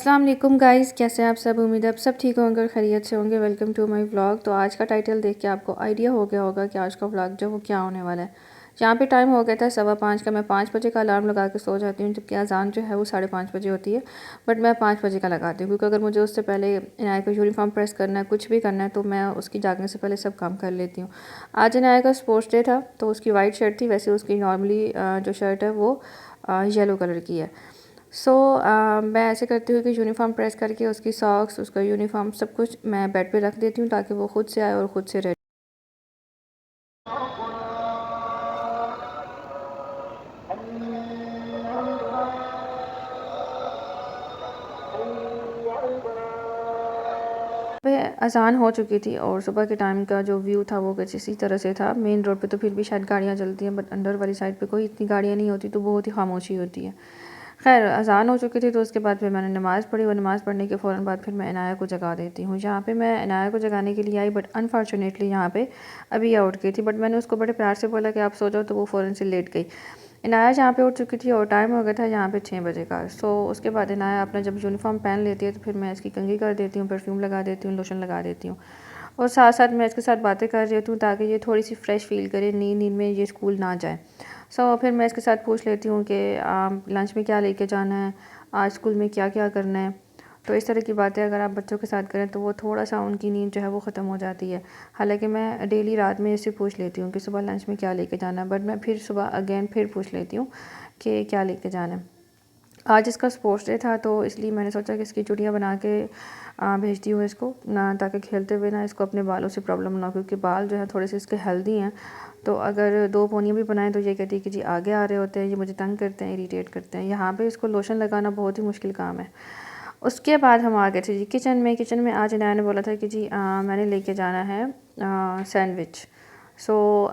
अस्सलाम वालेकुम गाइस, कैसे हैं आप सब। उम्मीद है आप सब ठीक होंगे और खैरियत से होंगे। Welcome to my vlog. तो आज का टाइटल देख के आपको आइडिया हो गया होगा कि आज का व्लॉग जो वो क्या होने वाला है। यहाँ पे टाइम हो गया था 5:15 का। मैं 5 बजे का अलार्म लगा के सो जाती हूँ, जबकि अजान जो है वो 5:30 बजे होती है। बट मैं 5 बजे का लगाती हूँ, क्योंकि अगर मुझे उससे पहले इनाया को यूनिफॉर्म प्रेस करना है, कुछ भी करना है, तो मैं उसकी जागने से पहले सब काम कर लेती हूँ। आज इनाया का स्पोर्ट्स डे था, तो उसकी वाइट शर्ट थी। वैसे उसकी नॉर्मली जो शर्ट है वो येलो कलर की है। मैं ऐसे करती हूँ कि यूनिफॉर्म प्रेस करके उसकी सॉक्स, उसका यूनिफॉर्म, सब कुछ मैं बेड पे रख देती हूँ, ताकि वो खुद से आए और ख़ुद से रेडी। अज़ान हो चुकी थी और सुबह के टाइम का जो व्यू था वो कुछ इसी तरह से था। मेन रोड पे तो फिर भी शायद गाड़ियाँ चलती हैं, बट अंदर वाली साइड पे कोई इतनी गाड़ियाँ नहीं होती, तो बहुत ही खामोशी होती है। खैर, अज़ान हो चुकी थी, तो उसके बाद फिर मैंने नमाज़ पढ़ी और नमाज़ पढ़ने के फ़ौरन बाद फिर मैं इनाया को जगा देती हूँ। यहाँ पे मैं इनाया को जगाने के लिए आई, बट अनफॉर्चुनेटली यहाँ पे अभी उठ गई थी। बट मैंने उसको बड़े प्यार से बोला कि आप सो जाओ, तो वो फ़ौरन से लेट गई। इनाया यहाँ पे उठ चुकी थी और टाइम हो गया था यहाँ पे 6 बजे का। उसके बाद इनाया अपना जब यूनिफॉर्म पहन लेती है, तो फिर मैं इसकी कंघी कर देती हूँ, परफ्यूम लगा देती हूँ, लोशन लगा देती हूँ, और साथ साथ मैं इसके साथ बातें कर रही होती हूँ, ताकि ये थोड़ी सी फ्रेश फील करे, नींद नींद में ये स्कूल ना जाए। फिर मैं इसके साथ पूछ लेती हूँ कि लंच में क्या लेके जाना है, आज स्कूल में क्या क्या करना है। तो इस तरह की बातें अगर आप बच्चों के साथ करें, तो वो थोड़ा सा उनकी नींद जो है वो ख़त्म हो जाती है। हालांकि मैं डेली रात में इससे पूछ लेती हूँ कि सुबह लंच में क्या लेके जाना है, बट मैं फिर सुबह अगेन फिर पूछ लेती हूँ कि क्या लेके जाना है। आज इसका स्पोर्ट्स डे था, तो इसलिए मैंने सोचा कि इसकी चुड़ियाँ बना के भेजती हूँ इसको ना, ताकि खेलते हुए ना इसको अपने बालों से प्रॉब्लम ना हो, क्योंकि बाल जो है थोड़े से इसके हेल्दी हैं। तो अगर 2 पोनियाँ भी बनाएं, तो ये कहती है कि जी आगे आ रहे होते हैं, ये मुझे तंग करते हैं, इरीटेट करते हैं। यहाँ पे इसको लोशन लगाना बहुत ही मुश्किल काम है। उसके बाद हम आ गए थे जी किचन में आज इनाया ने बोला था कि जी मैंने लेके जाना है सैंडविच।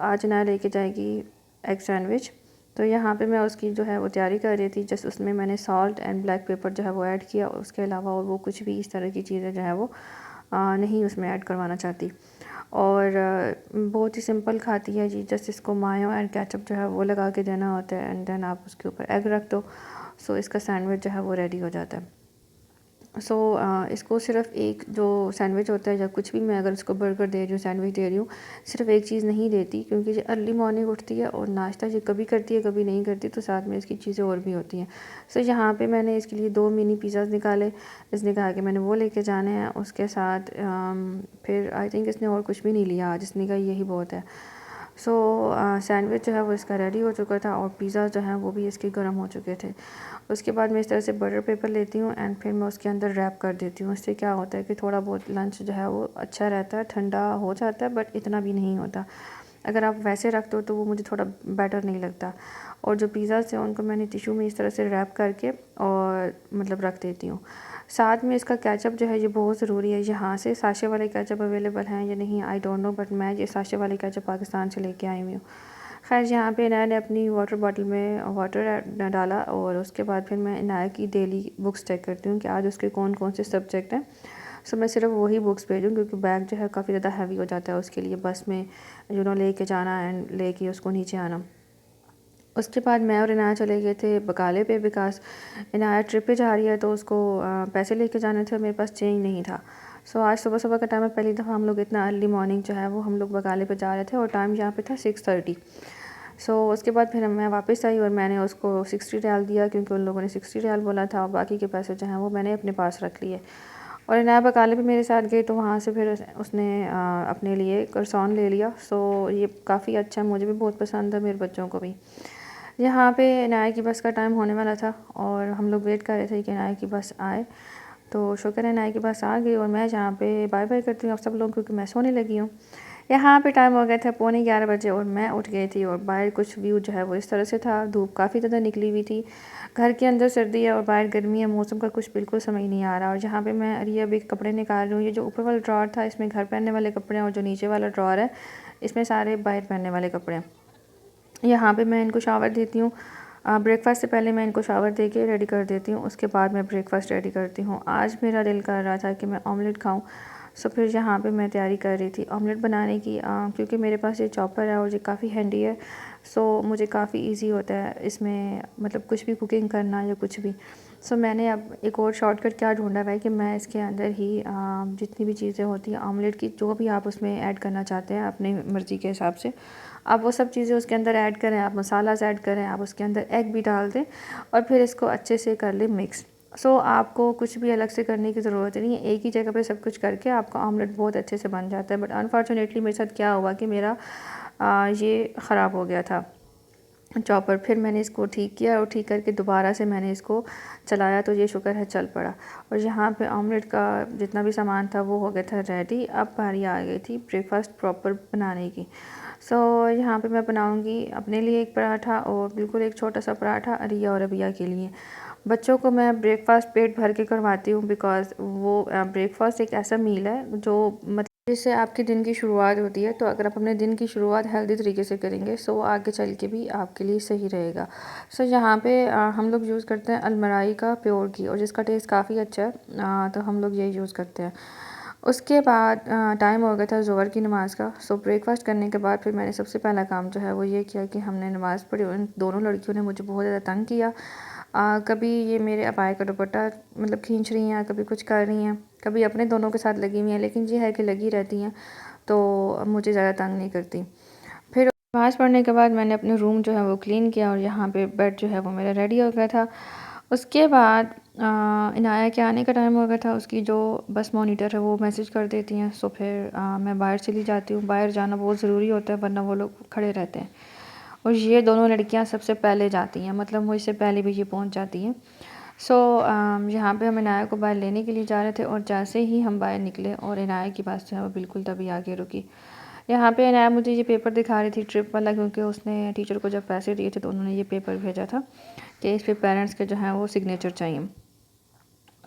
आज इनाया लेके जाएगी एग सैंडविच। तो यहाँ पे मैं उसकी जो है वो तैयारी कर रही थी। जस्ट उसमें मैंने सॉल्ट एंड ब्लैक पेपर जो है वो ऐड किया, उसके अलावा और वो कुछ भी इस तरह की चीज़ें जो है वो नहीं उसमें ऐड करवाना चाहती। और बहुत ही सिंपल खाती है जी। जस्ट इसको मायो एंड केचप जो है वो लगा के देना होता है, एंड देन आप उसके ऊपर एग रख दो। इसका सैंडविच जो है वो रेडी हो जाता है। इसको सिर्फ एक जो सैंडविच होता है, या कुछ भी, मैं अगर उसको बर्गर दे रही हूँ, सैंडविच दे रही हूँ, सिर्फ एक चीज़ नहीं देती, क्योंकि ये अर्ली मॉर्निंग उठती है और नाश्ता ये कभी करती है कभी नहीं करती, तो साथ में इसकी चीज़ें और भी होती हैं। यहाँ पे मैंने इसके लिए 2 मिनी पिज़्ज़ाज़ निकाले। इसने कहा कि मैंने वो लेके जाने हैं। उसके साथ फिर आई थिंक इसने और कुछ भी नहीं लिया आज, इसने कहा यही बहुत है। सैंडविच जो है वो इसका रेडी हो चुका था, और पिज़्ज़ा जो है वो भी इसके गर्म हो चुके थे। उसके बाद मैं इस तरह से बटर पेपर लेती हूँ, एंड फिर मैं उसके अंदर रैप कर देती हूँ। इससे क्या होता है कि थोड़ा बहुत लंच जो है वो अच्छा रहता है, ठंडा हो जाता है, बट इतना भी नहीं होता। अगर आप वैसे रखते हो तो वो मुझे थोड़ा बेटर नहीं लगता। और जो पिज़्ज़ा थे उनको मैंने टिशू में इस तरह से रैप करके और मतलब रख देती हूँ। साथ में इसका केचप जो है ये बहुत ज़रूरी है। यहाँ से साशे वाले केचप अवेलेबल हैं या नहीं, आई डोंट नो, बट मैं ये साशे वाले केचप पाकिस्तान से लेके आई हुई हूँ। खैर, यहाँ पे इनाया ने अपनी वाटर बॉटल में वाटर डाला, और उसके बाद फिर मैं इनाया की डेली बुक्स चेक करती हूँ कि आज उसके कौन कौन से सब्जेक्ट हैं। मैं सिर्फ वही बुक्स भेजूँ, क्योंकि बैग जो है काफ़ी ज़्यादा हैवी हो जाता है उसके लिए, बस में लेके जाना एंड लेके उसको नीचे आना। उसके बाद मैं और इनाया चले गए थे बकाले पे, बिकॉज इनाया ट्रिप पे जा रही है, तो उसको पैसे लेके जाने थे और मेरे पास चेंज नहीं था। आज सुबह सुबह का टाइम है, पहली दफ़ा हम लोग इतना अर्ली मॉर्निंग जो है वो हम लोग बकाले पे जा रहे थे, और टाइम यहाँ पे था 6:30। उसके बाद फिर मैं वापस आई और मैंने उसको 60 रियाल दिया, क्योंकि उन लोगों ने 60 रियाल बोला था, और बाकी के पैसे जो हैं वो मैंने अपने पास रख लिए। और इनाया बकाले पे मेरे साथ गई, तो वहाँ से फिर उसने अपने लिए करसौन ले लिया। ये काफ़ी अच्छा है, मुझे भी बहुत पसंद है, मेरे बच्चों को भी। यहाँ पे इनाया की बस का टाइम होने वाला था, और हम लोग वेट कर रहे थे कि इनाया की बस आए। तो शुक्र है इनाया की बस आ गई, और मैं यहाँ पे बाय बाय करती हूँ आप सब लोग, क्योंकि मैं सोने लगी हूँ। यहाँ पे टाइम हो गया था 11:15 बजे, और मैं उठ गई थी, और बाहर कुछ व्यू जो है वो इस तरह से था। धूप काफ़ी ज़्यादा निकली हुई थी, घर के अंदर सर्दी है और बाहर गर्मी है, मौसम का कुछ बिल्कुल समझ नहीं आ रहा। और यहाँ पे मैं अभी अभी कपड़े निकाल रही हूँ। ये जो ऊपर वाला ड्रॉर था, इसमें घर पहनने वाले कपड़े हैं, और जो नीचे वाला ड्रॉर है इसमें सारे बाहर पहनने वाले कपड़े हैं। यहाँ पे मैं इनको शावर देती हूँ। ब्रेकफ़ास्ट से पहले मैं इनको शावर दे के रेडी कर देती हूँ, उसके बाद मैं ब्रेकफ़ास्ट रेडी करती हूँ। आज मेरा दिल कर रहा था कि मैं ऑमलेट खाऊँ, फिर यहाँ पे मैं तैयारी कर रही थी ऑमलेट बनाने की, क्योंकि मेरे पास ये चॉपर है और ये काफ़ी हैंडी है। मुझे काफ़ी इजी होता है इसमें, मतलब कुछ भी कुकिंग करना या कुछ भी। सो मैंने अब एक और शॉर्टकट क्या ढूंढा हुआ है कि मैं इसके अंदर ही जितनी भी चीज़ें होती हैं ऑमलेट की, जो भी आप उसमें ऐड करना चाहते हैं अपनी मर्ज़ी के हिसाब से, आप वो सब चीज़ें उसके अंदर ऐड करें, आप मसालाज ऐड करें, आप उसके अंदर एग भी डाल दें और फिर इसको अच्छे से कर लें मिक्स। सो आपको कुछ भी अलग से करने की ज़रूरत नहीं है, एक ही जगह पे सब कुछ करके आपका ऑमलेट बहुत अच्छे से बन जाता है। बट अनफॉर्चुनेटली मेरे साथ क्या हुआ कि मेरा ये ख़राब हो गया था चॉपर। फिर मैंने इसको ठीक किया और ठीक करके दोबारा से मैंने इसको चलाया तो ये शुक्र है चल पड़ा। और यहाँ पे ऑमलेट का जितना भी सामान था वो हो गया था रेडी। अब बारी आ गई थी ब्रेकफास्ट प्रॉपर बनाने की। सो यहाँ पे मैं बनाऊँगी अपने लिए एक पराठा और बिल्कुल एक छोटा सा पराठा अरिया और अबिया के लिए। बच्चों को मैं ब्रेकफास्ट पेट भर के करवाती हूँ बिकॉज़ वो ब्रेकफास्ट एक ऐसा मील है जो मतलब जिससे आपके दिन की शुरुआत होती है। तो अगर आप अपने दिन की शुरुआत हेल्दी तरीके से करेंगे सो आगे चल के भी आपके लिए सही रहेगा। सो यहाँ पे हम लोग यूज़ करते हैं अलमराई का प्योर घी और जिसका टेस्ट काफ़ी अच्छा है, तो हम लोग यही यूज़ करते हैं। उसके बाद टाइम हो गया था ज़ोहर की नमाज़ का। सो ब्रेकफास्ट करने के बाद फिर मैंने सबसे पहला काम जो है वो ये किया कि हमने नमाज़ पढ़ी। उन दोनों लड़कियों ने मुझे बहुत ज़्यादा तंग किया। कभी ये मेरे अबाया का दुपट्टा मतलब खींच रही हैं, कभी कुछ कर रही हैं, कभी अपने दोनों के साथ लगी हुई हैं, लेकिन ये है कि लगी रहती हैं तो मुझे ज़्यादा तंग नहीं करती। फिर नमाज़ पढ़ने के बाद मैंने अपने रूम जो है वो क्लीन किया और यहाँ पे बेड जो है वो मेरा रेडी हो गया था। उसके बाद इनाया के आने का टाइम हो गया था। उसकी जो बस मॉनिटर है वो मैसेज कर देती हैं। सो फिर मैं बाहर चली जाती हूँ। बाहर जाना बहुत ज़रूरी होता है वरना वो लोग खड़े रहते हैं। और ये दोनों लड़कियाँ सबसे पहले जाती हैं, मतलब मुझसे पहले भी ये पहुँच जाती हैं। सो यहाँ पे हम इनाया को बाहर लेने के लिए जा रहे थे और जैसे ही हम बाहर निकले और इनाया की बस जो है वो बिल्कुल तभी आगे रुकी। यहाँ पे इनाया मुझे ये पेपर दिखा रही थी ट्रिप वाला, क्योंकि उसने टीचर को जब पैसे दिए थे तो उन्होंने ये पेपर भेजा था कि इस पे पेरेंट्स के जो हैं वो सिग्नेचर चाहिए।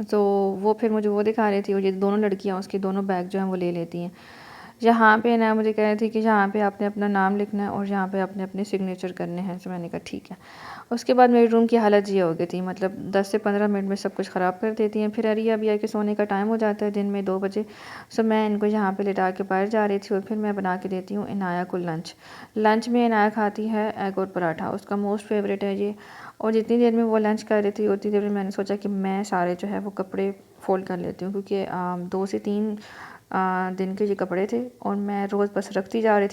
तो वो फिर मुझे वो दिखा रही थी और ये दोनों लड़कियाँ उसके दोनों बैग जो हैं वो ले लेती हैं। यहाँ पे ना मुझे कह रही थी कि यहाँ पे आपने अपना नाम लिखना है और यहाँ पे आपने अपने सिग्नेचर करने हैं। तो मैंने कहा ठीक है। उसके बाद मेरे रूम की हालत ये हो गई थी, मतलब 10 से 15 मिनट में सब कुछ ख़राब कर देती हैं। फिर अरिया भी के सोने का टाइम हो जाता है दिन में 2 बजे। सो मैं इनको यहाँ पे लिटा के बाहर जा रही थी और फिर मैं बना के देती हूँ इनाया को लंच। लंच में इनाया खाती है एग और पराठा, उसका मोस्ट फेवरेट है ये। और जितनी देर में वो लंच कर रही थी उतनी देर में मैंने सोचा कि मैं सारे जो है वो कपड़े फ़ोल्ड कर लेती हूँ, क्योंकि 2 से 3 दिन के ये कपड़े थे और मैं रोज़ बस रखती जा रही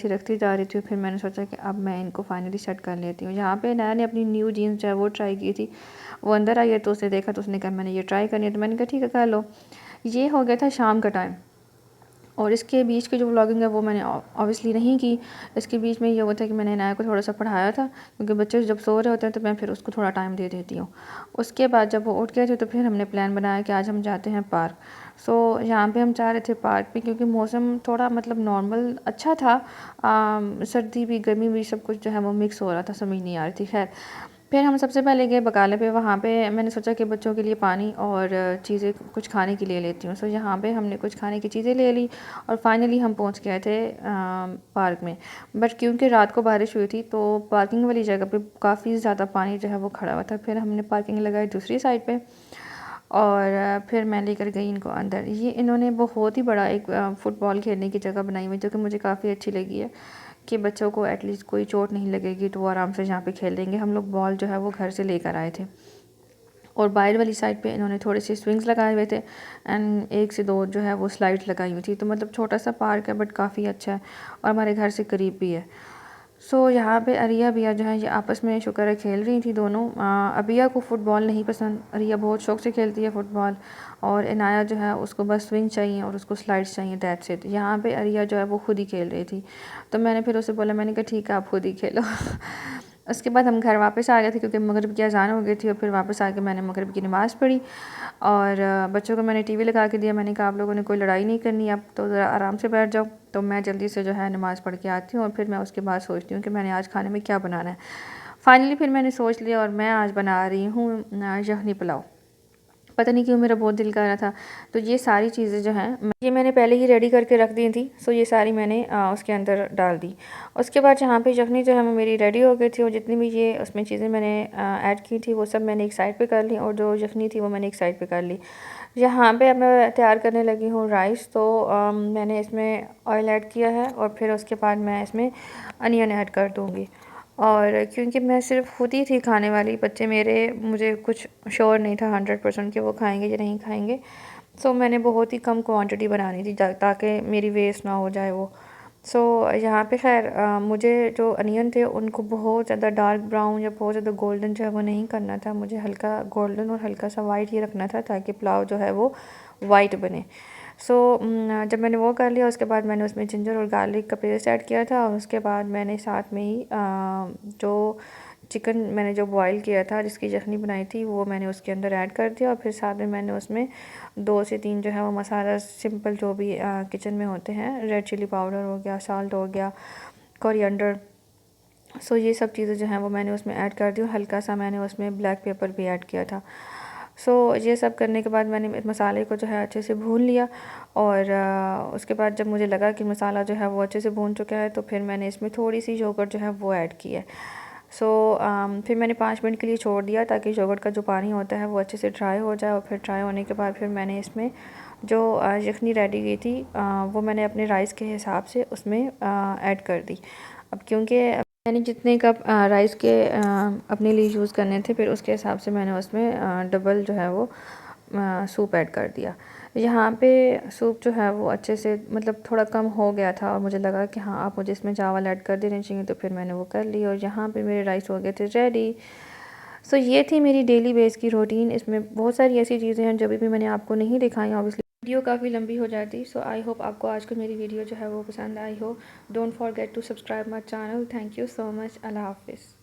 थी। फिर मैंने सोचा कि अब मैं इनको फाइनली सेट कर लेती हूँ। यहाँ पे नया ने अपनी न्यू जीन्स जो है वो ट्राई की थी। वो अंदर आई है तो उसने देखा तो उसने कहा मैंने ये ट्राई करनी है, तो मैंने कहा ठीक है कर लो। ये हो गया था शाम का टाइम। और इसके बीच की जो व्लॉगिंग है वो मैंने ऑब्वियसली नहीं की। इसके बीच में ये हुआ था कि मैंने इनाया को थोड़ा सा पढ़ाया था, क्योंकि बच्चे जब सो रहे होते हैं तो मैं फिर उसको थोड़ा टाइम दे देती हूँ। उसके बाद जब वो उठ गए थे तो फिर हमने प्लान बनाया कि आज हम जाते हैं पार्क। सो यहाँ पे हम जा रहे थे पार्क पे, क्योंकि मौसम थोड़ा मतलब नॉर्मल अच्छा था। सर्दी भी गर्मी भी सब कुछ जो है वो मिक्स हो रहा था, समझ नहीं आ रही थी। खैर फिर हम सबसे पहले गए बकाले पे। वहाँ पे मैंने सोचा कि बच्चों के लिए पानी और चीज़ें कुछ खाने की ले लेती हूँ। सो यहाँ पे हमने कुछ खाने की चीज़ें ले ली और फाइनली हम पहुँच गए थे पार्क में। बट क्योंकि रात को बारिश हुई थी तो पार्किंग वाली जगह पे काफ़ी ज़्यादा पानी जो है वो खड़ा हुआ था। फिर हमने पार्किंग लगाई दूसरी साइड पे और फिर मैं लेकर गई इनको अंदर। ये इन्होंने बहुत ही बड़ा एक फ़ुटबॉल खेलने की जगह बनाई हुई, जो कि मुझे काफ़ी अच्छी लगी है कि बच्चों को एटलीस्ट कोई चोट नहीं लगेगी तो वो आराम से यहाँ पे खेलेंगे। हम लोग बॉल जो है वो घर से लेकर आए थे। और बाहर वाली साइड पे इन्होंने थोड़े से स्विंग्स लगाए हुए थे एंड 1 से 2 जो है वो स्लाइड्स लगाई हुई थी। तो मतलब छोटा सा पार्क है बट काफ़ी अच्छा है और हमारे घर से करीब भी है। सो यहाँ पे अरिया बिया जो है ये आपस में शुक्र है खेल रही थी दोनों। अबिया को फ़ुटबॉल नहीं पसंद, अरिया बहुत शौक़ से खेलती है फ़ुटबॉल। और इनाया जो है उसको बस स्विंग चाहिए और उसको स्लाइड्स चाहिए, दैट्स इट। यहाँ पे अरिया जो है वो खुद ही खेल रही थी, तो मैंने फिर उसे बोला, मैंने कहा ठीक है आप खुद ही खेलो। उसके बाद हम घर वापस आ गए थे क्योंकि मगरिब की अज़ान हो गई थी और फिर वापस आके मैंने मगरिब की नमाज़ पढ़ी और बच्चों को मैंने टीवी लगा के दिया। मैंने कहा आप लोगों ने कोई लड़ाई नहीं करनी, अब तो ज़रा आराम से बैठ जाओ। तो मैं जल्दी से जो है नमाज़ पढ़ के आती हूँ और फिर मैं उसके बाद सोचती हूँ कि मैंने आज खाने में क्या बनाना है। फाइनली फिर मैंने सोच लिया और मैं आज बना रही हूँ यखनी पुलाव। पता नहीं क्यों मेरा बहुत दिल कर रहा था। तो ये सारी चीज़ें जो हैं ये मैंने पहले ही रेडी करके रख दी थी। सो ये सारी मैंने उसके अंदर डाल दी। उसके बाद यहाँ पे यखनी जो है वो मेरी रेडी हो गई थी और जितनी भी ये उसमें चीज़ें मैंने ऐड की थी वो सब मैंने एक साइड पे कर ली और जो यखनी थी वो मैंने एक साइड पे कर ली। यहाँ पे अब मैं तैयार करने लगी हूँ राइस। तो मैंने इसमें ऑयल ऐड किया है और फिर उसके बाद मैं इसमें अनियन ऐड कर दूँगी और क्योंकि मैं सिर्फ खुद ही थी खाने वाली, बच्चे मेरे, मुझे कुछ श्योर नहीं था 100% कि वो खाएंगे या नहीं खाएंगे। सो मैंने बहुत ही कम क्वांटिटी बनानी थी ताकि मेरी वेस्ट ना हो जाए वो। सो यहाँ पे खैर मुझे जो अनियन थे उनको बहुत ज़्यादा डार्क ब्राउन या बहुत ज़्यादा गोल्डन जो है वो नहीं करना था, मुझे हल्का गोल्डन और हल्का सा वाइट ही रखना था ताकि पुलाव जो है वो वाइट बने। सो जब मैंने वो कर लिया उसके बाद मैंने उसमें जिंजर और गार्लिक का पेस्ट ऐड किया था, और उसके बाद मैंने साथ में ही जो चिकन मैंने जो बॉईल किया था, जिसकी यखनी बनाई थी, वो मैंने उसके अंदर ऐड कर दिया। और फिर साथ में मैंने उसमें 2 से 3 जो है वो मसाला सिंपल जो भी किचन में होते हैं, रेड चिली पाउडर हो गया, साल्ट हो गया, कोरिएंडर, सो ये सब चीज़ें जो हैं वो मैंने उसमें ऐड कर दी। हल्का सा मैंने उसमें ब्लैक पेपर भी ऐड किया था। सो ये सब करने के बाद मैंने इस मसाले को जो है अच्छे से भून लिया। और उसके बाद जब मुझे लगा कि मसाला जो है वो अच्छे से भून चुका है, तो फिर मैंने इसमें थोड़ी सी योगर्ट जो है वो ऐड की है। सो फिर मैंने 5 मिनट के लिए छोड़ दिया ताकि योगर्ट का जो पानी होता है वो अच्छे से ड्राई हो जाए। और फिर ड्राई होने के बाद फिर मैंने इसमें जो यखनी रेडी की थी वो मैंने अपने राइस के हिसाब से उसमें ऐड कर दी। अब क्योंकि मैंने जितने कप राइस के अपने लिए यूज़ करने थे, फिर उसके हिसाब से मैंने उसमें डबल जो है वो सूप ऐड कर दिया। यहाँ पे सूप जो है वो अच्छे से मतलब थोड़ा कम हो गया था, और मुझे लगा कि हाँ आप मुझे इसमें चावल ऐड कर देने चाहिए, तो फिर मैंने वो कर ली। और यहाँ पे मेरे राइस हो गए थे रेडी। सो ये थी मेरी डेली बेस की रूटीन। इसमें बहुत सारी ऐसी चीज़ें हैं जो भी मैंने आपको नहीं दिखाई, ऑब्वियसली वीडियो काफ़ी लंबी हो जाती। सो आई होप आपको आज को मेरी वीडियो जो है वो पसंद आई हो। Don't forget to subscribe my channel. Thank you so much. अल्लाह हाफिज़।